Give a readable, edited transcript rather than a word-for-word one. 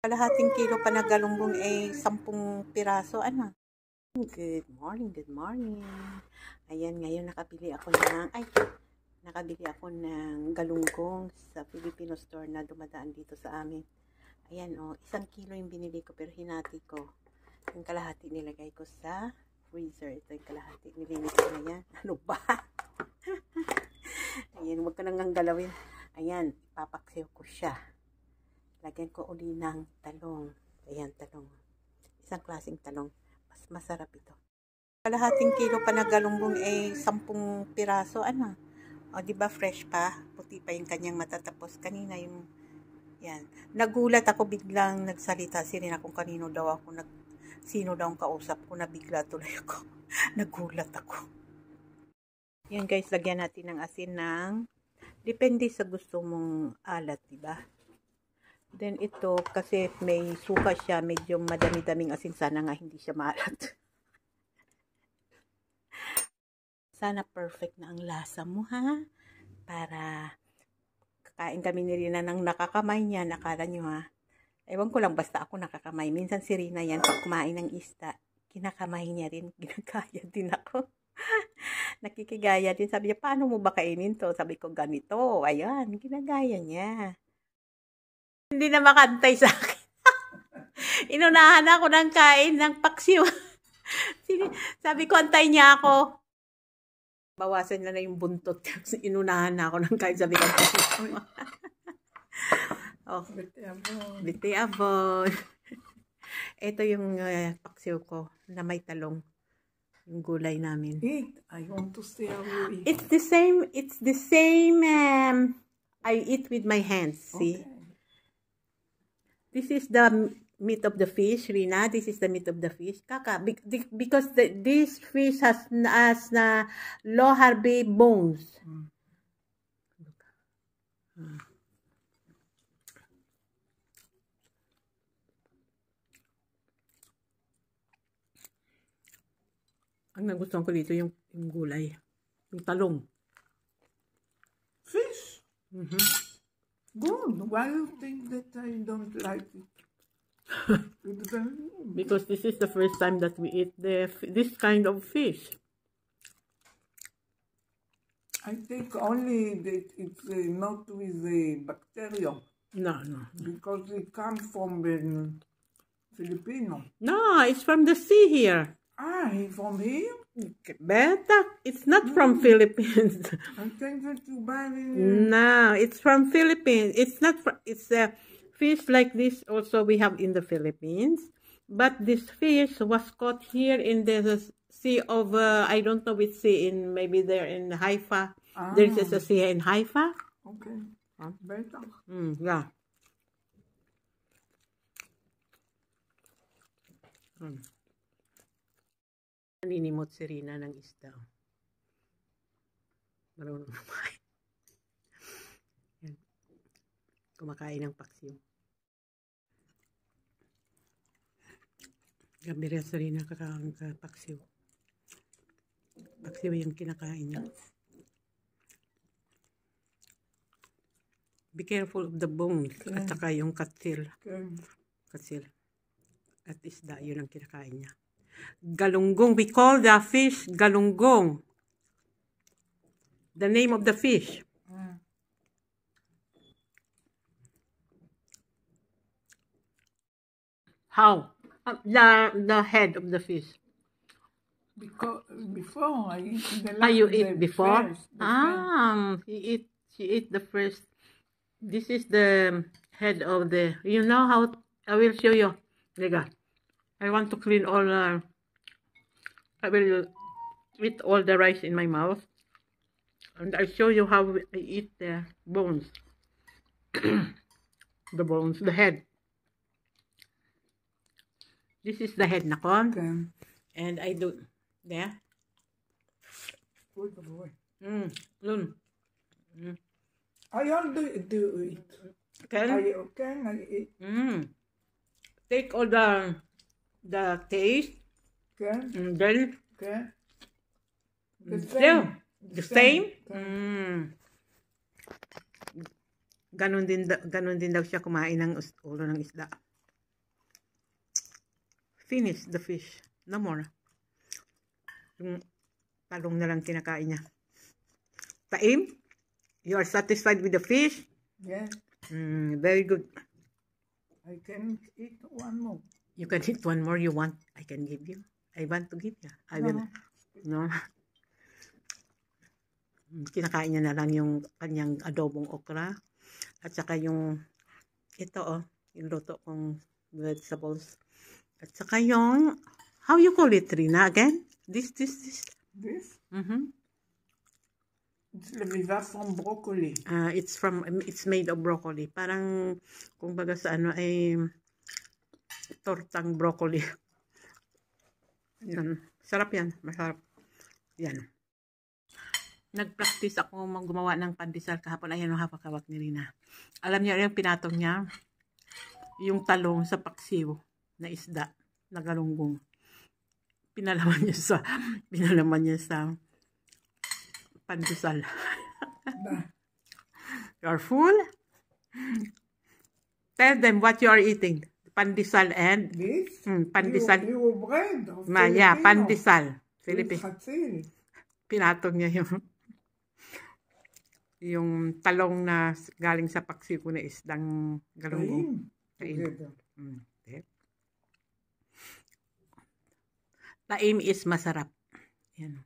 Kalahating kilo pa na galunggong ay 10 piraso. Ano? Good morning, good morning. Ayan, ngayon nakabili ako ng galunggong sa Filipino store na dumadaan dito sa amin. Ayan, 1 kilo yung binili ko pero hinati ko. Yung kalahati nilagay ko sa freezer. Ito yung kalahati. Nilinis ko na yan. Ano ba? Ayan, huwag ka nang galawin. Ayan, papaksiw ko siya. Lagyan ko uli ng talong. Ayan, talong. Isang klaseng talong. Mas masarap ito. Kalahating kilo pa na galunggong ay 10 piraso. Ano? O, diba fresh pa? Puti pa yung kanyang mata. Tapos kanina yung, yan. Nagulat ako biglang nagsalita si Rina kung kanino daw ako sino daw ang kausap ko, na bigla tuloy ako. Nagulat ako. Yan guys, lagyan natin ng asin ng, depende sa gusto mong alat, diba? Then ito, kasi may suka siya, medyo madami-daming asin. Sana nga hindi siya maalat. Sana perfect na ang lasa mo, ha? Para kakain kami ni Rina ng nakakamay niya. Nakala nyo, ha? Ewan ko lang, basta ako nakakamay. Minsan si Rina yan, pag kumain ng isda, kinakamay niya rin. Ginagaya din ako. Nakikigaya din. Sabi niya, paano mo ba kainin to? Sabi ko, ganito. Ayan, ginagaya niya. Hindi na makantay sa akin. Inunahan ako ng kain ng paksiw. Sabi ko, antay niya ako. Bawasan na yung buntot. Inunahan na ako ng kain. Sabi ko, oh, biti abon. Ito yung paksiw ko na may talong. Yung gulay namin. Eat. I want to see how you eat. It's the same. I eat with my hands. See? Okay. This is the meat of the fish, Rina. This is the meat of the fish. Kaka, because this fish has low harvey bones. Ang nagustuhan ko dito yung gulay. Yung talong. Fish? Good. Why do you think that I don't like it? Because this is the first time that we eat this kind of fish. I think only that it's not with the bacteria. No. Because it comes from Filipino. No, it's from the sea here. Ah, he's from here? Better. It's not from Philippines. I think that you buy it. No, it's from Philippines. It's not. It's a fish like this. Also, we have in the Philippines. But this fish was caught here in the sea of I don't know which sea. Maybe there in Haifa. There is a sea in Haifa. Okay. Better. Yeah. Naninimot si Rina ng isda. Marunong kumain. Kumakain ng paksiw. Gabi rin si Rina kakain ka paksiw. Paksiw yung kinakain niya. Be careful of the bones. Okay. At saka yung katsil. Okay. Katsil. At isda, yun ang kinakain niya. Galunggong. We call the fish galunggong. The name of the fish. How? The head of the fish. Because before I eat the you eat before? First. She eat the first. This is the head of the. You know how? I will show you. Lega. I want to clean all. I will eat all the rice in my mouth, and I show you how I eat the bones. The bones, the head. This is the head, nakon. Okay. And I do there. Good boy. I already do it. Can I eat? Take all the taste. Okay. And then Okay. the same. Ganon din daw siya kumain ng ulo ng isda. finish the fish. No more. Yung talong na lang kinakain niya. Taim, you are satisfied with the fish? Yes, Very good. I can eat one more. You can eat one more you want. I can give you. I want to give you. I will. No. Kinakain niya na lang yung kanyang adobong okra. At saka yung, ito yung luto kong vegetables. At saka yung, how you call it, Rina, again? This? This? Mm-hmm. It's leviva from broccoli. It's made of broccoli. Parang, kung baga sa ano, ay tortang broccoli. Yan. Sarap yan. Masarap. Yan. Nag-practice ako gumawa ng pandesal kahapon. Ayan ang hawak-hawak ni Rina. Alam niya, yung pinatong niya, yung talong sa paksiw na isda, na galunggong. Pinalaman niya sa pandesal. You're full? Tell them what you are eating. Pandesal and? This? Pandesal. You bread of Yeah, Filipino. pandesal. With hatsil. Pinatong niya yung talong na galing sa paksiw ko na isdang galunggong. Together. Taim is masarap. Yan.